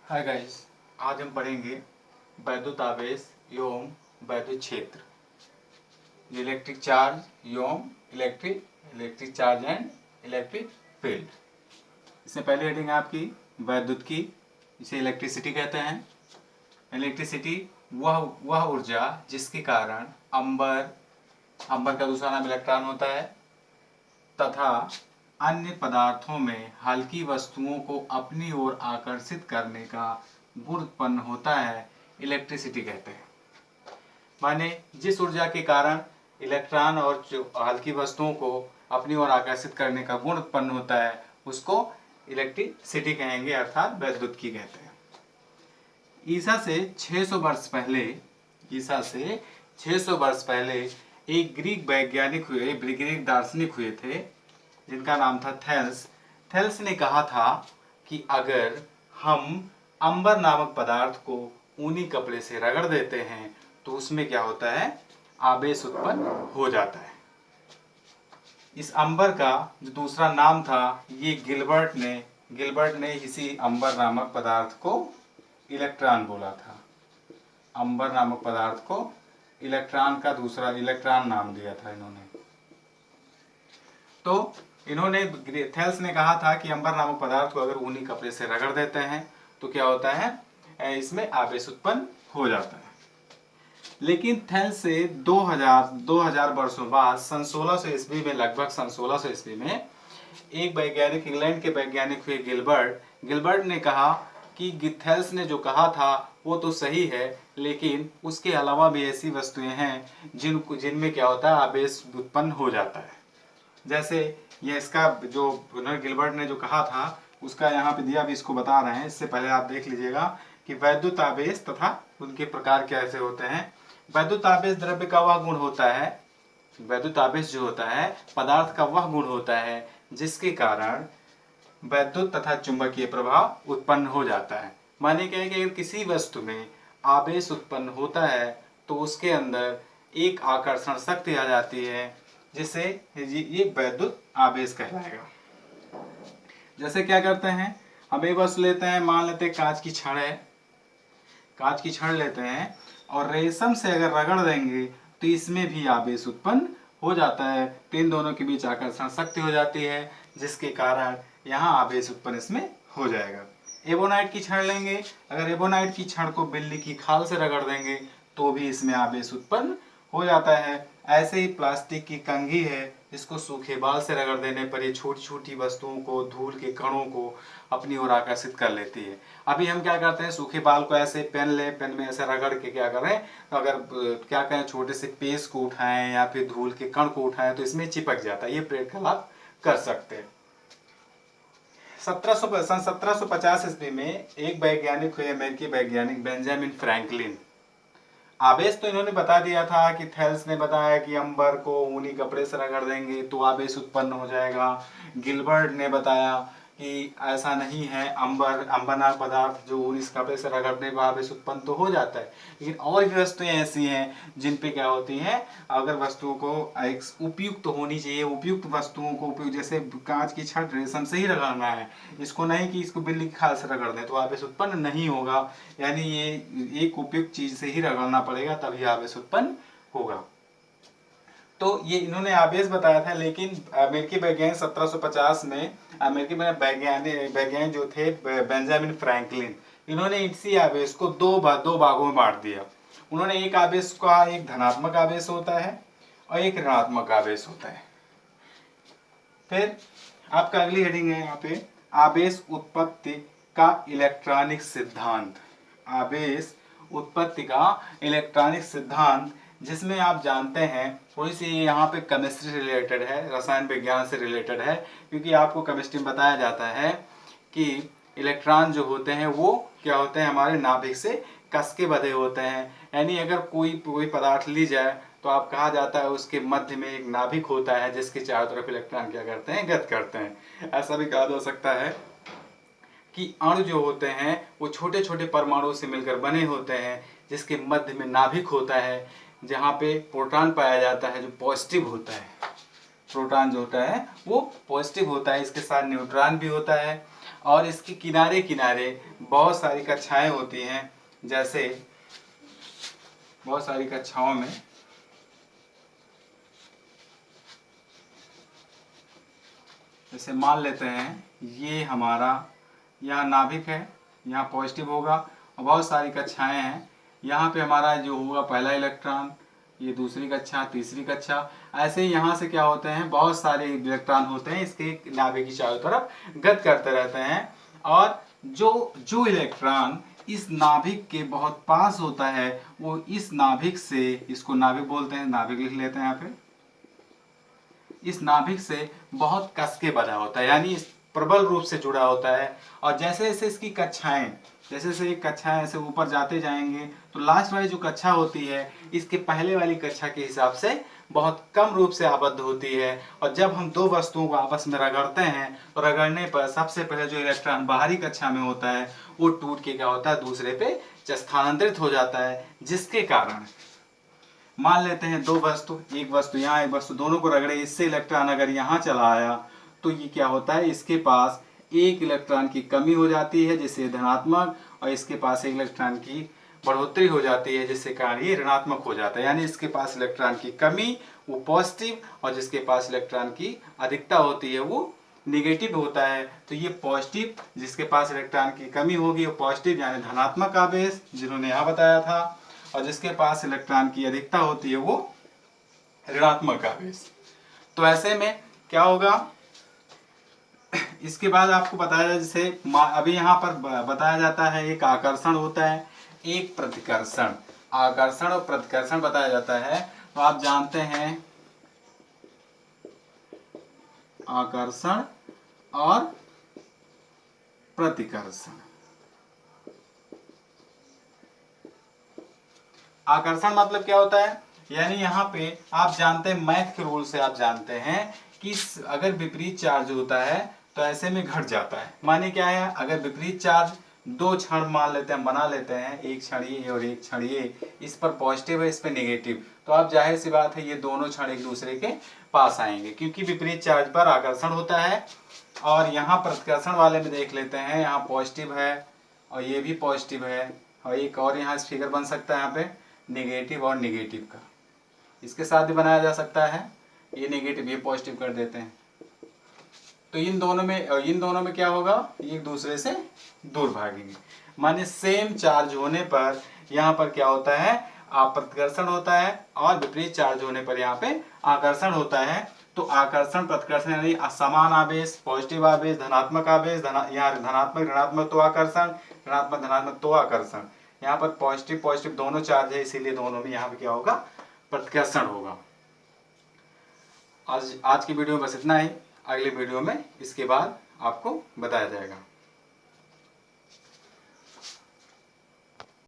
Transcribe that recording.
Hi guys, आज हम पढ़ेंगे वैद्युत आवेश एवं वैद्युत क्षेत्र, इलेक्ट्रिक चार्ज एवं electric charge and electric field. इससे पहले हेडिंग है आपकी वैद्युत की, इसे इलेक्ट्रिसिटी कहते हैं। इलेक्ट्रिसिटी वह ऊर्जा जिसके कारण अंबर का दूसरा नाम इलेक्ट्रॉन होता है तथा अन्य पदार्थों में हल्की वस्तुओं को अपनी ओर आकर्षित करने का गुण उत्पन्न होता है, इलेक्ट्रिसिटी कहते हैं। माने जिस ऊर्जा के कारण इलेक्ट्रॉन और जो हल्की वस्तुओं को अपनी ओर आकर्षित करने का गुण उत्पन्न होता है उसको इलेक्ट्रिसिटी कहेंगे, अर्थात वैद्युत की कहते हैं। ईसा से 600 वर्ष पहले एक ग्रीक दार्शनिक हुए थे जिनका नाम था थेल्स ने कहा था कि अगर हम अंबर नामक पदार्थ को ऊनी कपड़े से रगड़ देते हैं तो उसमें क्या होता है, आवेश उत्पन्न हो जाता है। इस अंबर का जो दूसरा नाम था, ये गिलबर्ट ने इसी अंबर नामक पदार्थ को इलेक्ट्रॉन बोला था। अंबर नामक पदार्थ को इलेक्ट्रॉन का दूसरा इलेक्ट्रॉन नाम दिया था इन्होंने। तो थेल्स ने कहा था कि अंबर नामक पदार्थ को अगर ऊनी कपड़े से रगड़ देते हैं तो क्या होता है, इसमें आवेश उत्पन्न हो जाता है। लेकिन थेल्स से 2000 वर्षों बाद लगभग सन 1600 ईस्वी में एक वैज्ञानिक, इंग्लैंड के वैज्ञानिक हुए गिलबर्ट ने कहा कि थेल्स ने जो कहा था वो तो सही है, लेकिन उसके अलावा भी ऐसी वस्तुएं हैं जिनमें क्या होता है, आवेश उत्पन्न हो जाता है। जैसे ये इसका जो गिलबर्ट ने जो कहा था उसका यहाँ पे दिया, भी इसको बता रहे हैं। इससे पहले आप देख लीजिएगा कि वैद्युत आवेश तथा उनके प्रकार कैसे होते हैं। वैद्युत आवेश द्रव्य का वह गुण होता है, वैद्युत आवेश जो होता है पदार्थ का वह गुण होता है जिसके कारण वैद्युत तथा चुंबकीय प्रभाव उत्पन्न हो जाता है। माने क्या है कि अगर किसी वस्तु में आवेश उत्पन्न होता है तो उसके अंदर एक आकर्षण शक्ति आ जाती है, जिसे ये वैद्युत आवेश कहलाएगा। जैसे क्या करते हैं, हम एक वस्तु लेते हैं, मान लेते हैं कांच की छड़ है, कांच की छड़ लेते हैं और रेशम से अगर रगड़ देंगे तो इसमें भी आवेश उत्पन्न हो जाता है। तो इन दोनों के बीच आकर्षण शक्ति हो जाती है, जिसके कारण यहाँ आवेश उत्पन्न इसमें हो जाएगा। एबोनाइट की छड़ लेंगे, अगर एबोनाइट की छड़ को बिल्ली की खाल से रगड़ देंगे तो भी इसमें आवेश उत्पन्न हो जाता है। ऐसे ही प्लास्टिक की कंघी है, इसको सूखे बाल से रगड़ देने पर ये छोटी छोटी वस्तुओं को, धूल के कणों को अपनी ओर आकर्षित कर लेती है। अभी हम क्या करते हैं, सूखे बाल को ऐसे पेन में ऐसे रगड़ के क्या करें, तो अगर क्या करें, छोटे से पेस्ट को उठाएं या फिर धूल के कण को उठाएं तो इसमें चिपक जाता है। ये प्रयोग का लाभ कर सकते हैं। 1750 ईस्वी में एक वैज्ञानिक हुए, अमेरिकी वैज्ञानिक बेंजामिन फ्रैंकलिन। आवेश तो इन्होंने बता दिया था कि थेल्स ने बताया कि अंबर को ऊनी कपड़े से रगड़ देंगे तो आवेश उत्पन्न हो जाएगा। गिलबर्ट ने बताया कि ऐसा नहीं है, अंबर नामक पदार्थ जो ऊनी कपड़े से रगड़ने पर आवेश उत्पन्न तो हो जाता है। लेकिन और भी वस्तुएं ऐसी हैं जिन पे क्या होती हैं, अगर वस्तुओं को एक उपयुक्त होनी चाहिए, उपयुक्त वस्तुओं को उपयुक्त, जैसे कांच की छड़ रेशम से ही रगड़ना है, इसको नहीं कि इसको बिल्ली की खाल से रगड़ दें तो आवेश उत्पन्न नहीं होगा। यानी ये एक उपयुक्त चीज से ही रगड़ना पड़ेगा, तभी आवेश उत्पन्न होगा। तो ये इन्होंने आवेश बताया था। लेकिन अमेरिकी वैज्ञानिक 1750 में अमेरिकी वैज्ञानिक जो थे बेंजामिन फ्रैंकलिन, इन्होंने इसी आवेश को दो भागों में बांट दिया। उन्होंने एक आवेश का एक धनात्मक आवेश होता है और एक ऋणात्मक आवेश होता है। फिर आपका अगली हेडिंग है यहाँ पे, आवेश उत्पत्ति का इलेक्ट्रॉनिक सिद्धांत। आवेश उत्पत्ति का इलेक्ट्रॉनिक सिद्धांत, जिसमें आप जानते हैं थोड़ी सी यहाँ पे केमिस्ट्री से रिलेटेड है, रसायन विज्ञान से रिलेटेड है, क्योंकि आपको केमिस्ट्री में बताया जाता है कि इलेक्ट्रॉन जो होते हैं वो क्या होते हैं, हमारे नाभिक से कस के बंधे होते हैं। यानी अगर कोई पदार्थ ली जाए तो आप कहा जाता है उसके मध्य में एक नाभिक होता है जिसके चारों तरफ इलेक्ट्रॉन क्या करते हैं, गति करते हैं। ऐसा भी कहा जा सकता है कि अणु जो होते हैं वो छोटे छोटे परमाणुओं से मिलकर बने होते हैं, जिसके मध्य में नाभिक होता है जहाँ पे प्रोटॉन पाया जाता है जो पॉजिटिव होता है। प्रोटॉन जो होता है वो पॉजिटिव होता है, इसके साथ न्यूट्रॉन भी होता है। और इसके किनारे किनारे बहुत सारी कक्षाएं होती हैं, जैसे बहुत सारी कक्षाओं में जैसे मान लेते हैं ये हमारा यहाँ नाभिक है, यहाँ पॉजिटिव होगा और बहुत सारी कक्षाएं हैं। यहाँ पे हमारा जो होगा पहला इलेक्ट्रॉन, ये दूसरी कक्षा, तीसरी कक्षा, ऐसे ही यहाँ से क्या होते हैं बहुत सारे इलेक्ट्रॉन होते हैं इसके नाभिक की चारों तरफ गति करते रहते हैं। और जो इलेक्ट्रॉन इस नाभिक के बहुत पास होता है वो इस नाभिक से, इसको नाभिक बोलते हैं, नाभिक लिख लेते हैं यहाँ पे, इस नाभिक से बहुत कस के बना होता है, यानी प्रबल रूप से जुड़ा होता है। और जैसे जैसे इसकी कक्षाएं, जैसे जैसे कक्षाएं ऐसे ऊपर जाते जाएंगे तो लास्ट वाली जो कक्षा होती है इसके पहले वाली कक्षा के हिसाब से बहुत कम रूप से आबद्ध होती है। और जब हम दो वस्तुओं को आपस में रगड़ते हैं तो रगड़ने पर सबसे पहले जो इलेक्ट्रॉन बाहरी कक्षा में होता है वो टूट के क्या होता है दूसरे पे स्थानांतरित हो जाता है, जिसके कारण मान लेते हैं दो वस्तु, एक वस्तु यहाँ एक वस्तु, दोनों को रगड़े, इससे इलेक्ट्रॉन अगर यहाँ चला आया तो ये क्या होता है इसके पास एक इलेक्ट्रॉन की कमी हो जाती है जिससे धनात्मक, और इसके पास एक इलेक्ट्रॉन की बढ़ोतरी हो जाती है जिससे कारण ये ऋणात्मक हो जाता है। यानी इसके पास इलेक्ट्रॉन की कमी वो पॉजिटिव और जिसके पास इलेक्ट्रॉन की अधिकता होती है वो निगेटिव होता है। तो ये पॉजिटिव, जिसके पास इलेक्ट्रॉन की कमी होगी वो पॉजिटिव यानी धनात्मक आवेश जिन्होंने यहाँ बताया था, और जिसके पास इलेक्ट्रॉन की अधिकता होती है वो ऋणात्मक आवेश। तो ऐसे में क्या होगा, इसके बाद आपको बताया जाए, जैसे अभी यहाँ पर बताया जाता है एक आकर्षण होता है, एक प्रतिकर्षण। आकर्षण और प्रतिकर्षण बताया जाता है। तो आप जानते हैं आकर्षण और प्रतिकर्षण। आकर्षण मतलब क्या होता है, यानी यहाँ पे आप जानते हैं मैथ के रूल से आप जानते हैं कि अगर विपरीत चार्ज होता है तो ऐसे में घट जाता है। माने क्या है, अगर विपरीत चार्ज दो क्षण मान लेते हैं, बना लेते हैं, एक क्षण ये और एक क्षण ये, इस पर पॉजिटिव है इस पर नेगेटिव, तो आप जाहिर सी बात है ये दोनों क्षण एक दूसरे के पास आएंगे क्योंकि विपरीत चार्ज पर आकर्षण होता है। और यहाँ प्रतिकर्षण वाले में देख लेते हैं, यहाँ पॉजिटिव है और ये भी पॉजिटिव है, और एक और यहाँ फिगर बन सकता है यहाँ पे नेगेटिव और नेगेटिव का, इसके साथ भी बनाया जा सकता है, ये नेगेटिव ये पॉजिटिव कर देते हैं। तो इन दोनों में क्या होगा, एक दूसरे से दूर भागेंगे। माने सेम चार्ज होने पर यहाँ पर क्या होता है प्रतिकर्षण होता है और विपरीत चार्ज होने पर यहाँ पे आकर्षण होता है। तो आकर्षण प्रतिकर्षण यानी समान आवेश, पॉजिटिव आवेश, धनात्मक आवेश, यहाँ धनात्मक ऋणात्मक तो आकर्षण, ऋणात्मक धनात्मक तो आकर्षण। यहाँ पर पॉजिटिव पॉजिटिव दोनों चार्ज है इसीलिए दोनों में यहाँ पे क्या होगा प्रतिकर्षण होगा। आज की वीडियो में बस इतना ही। अगले वीडियो में इसके बाद आपको बताया जाएगा।